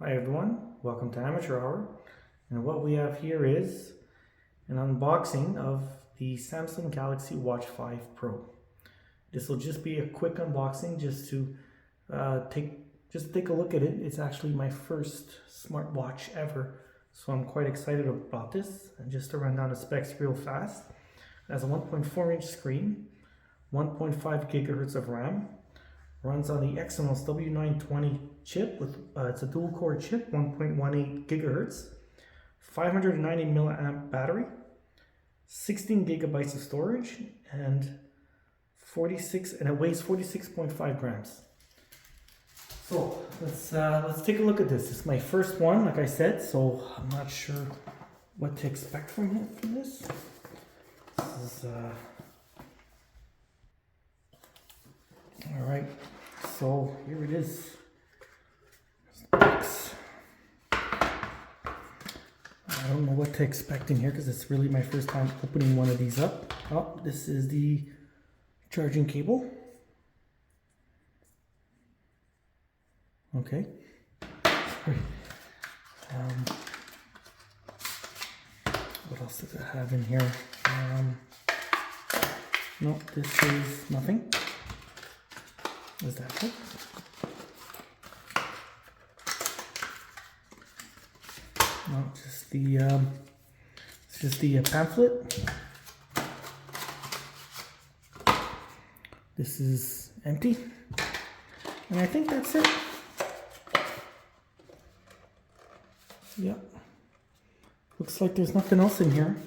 Hi everyone, welcome to Amateur Hour, and what we have here is an unboxing of the Samsung Galaxy Watch 5 Pro. This will just be a quick unboxing just to take a look at it. It's actually my first smartwatch ever, so I'm quite excited about this. And just to run down the specs real fast, it has a 1.4-inch screen, 1.5 gigahertz of RAM, runs on the Exynos W920 chip with it's a dual core chip, 1.18 gigahertz, 590 milliamp battery, 16 gigabytes of storage, and it weighs 46.5 grams. So let's take a look at this. It's my first one, like I said, so I'm not sure what to expect from this. This is all right. So here it is. Box. I don't know what to expect in here because it's really my first time opening one of these up. Oh, this is the charging cable. Okay. Sorry. What else does it have in here? No, this is nothing. Is that it? No, it's just the pamphlet. This is empty, and I think that's it. Yep. Looks like there's nothing else in here.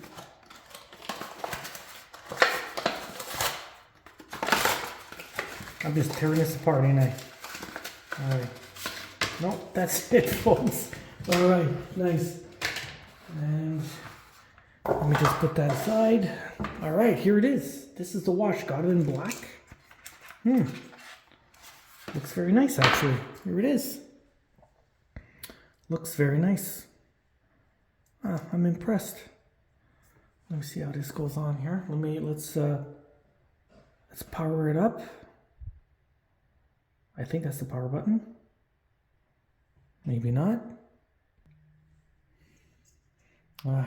I'm just tearing this apart, ain't I? Alright. Nope, that's it, folks. Alright, nice. And let me just put that aside. Alright, here it is. This is the watch. Got it in black. Looks very nice, actually. Here it is. Looks very nice. I'm impressed. Let me see how this goes on here. Let's power it up. I think that's the power button. Maybe not.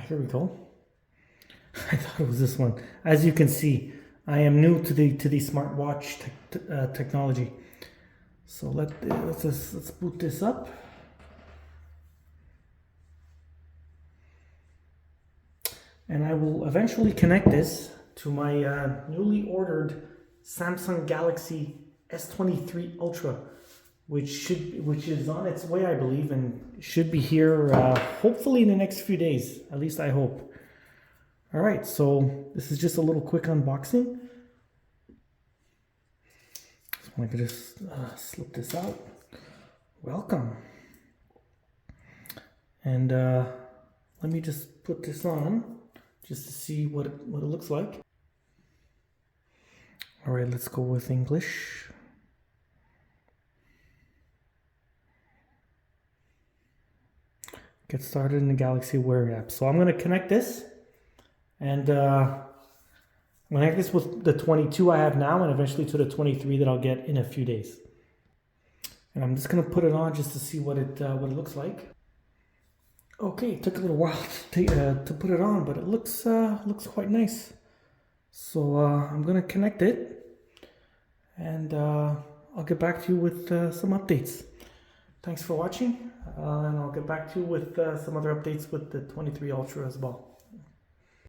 Here we go. I thought it was this one. As you can see, I am new to the smartwatch technology. So let's boot this up. And I will eventually connect this to my newly ordered Samsung Galaxy S23 Ultra, which is on its way, I believe, and should be here hopefully in the next few days. At least I hope. All right, so this is just a little quick unboxing. So I could just slip this out. Welcome. And let me just put this on just to see what it looks like. All right, let's go with English. Get started in the Galaxy Wear app. So I'm going to connect this, and I'm going to connect this with the 22 I have now, and eventually to the 23 that I'll get in a few days. And I'm just going to put it on just to see what it looks like. Okay, it took a little while to put it on, but it looks quite nice. So I'm going to connect it, and I'll get back to you with some updates. Thanks for watching, and I'll get back to you with some other updates with the 23 Ultra as well.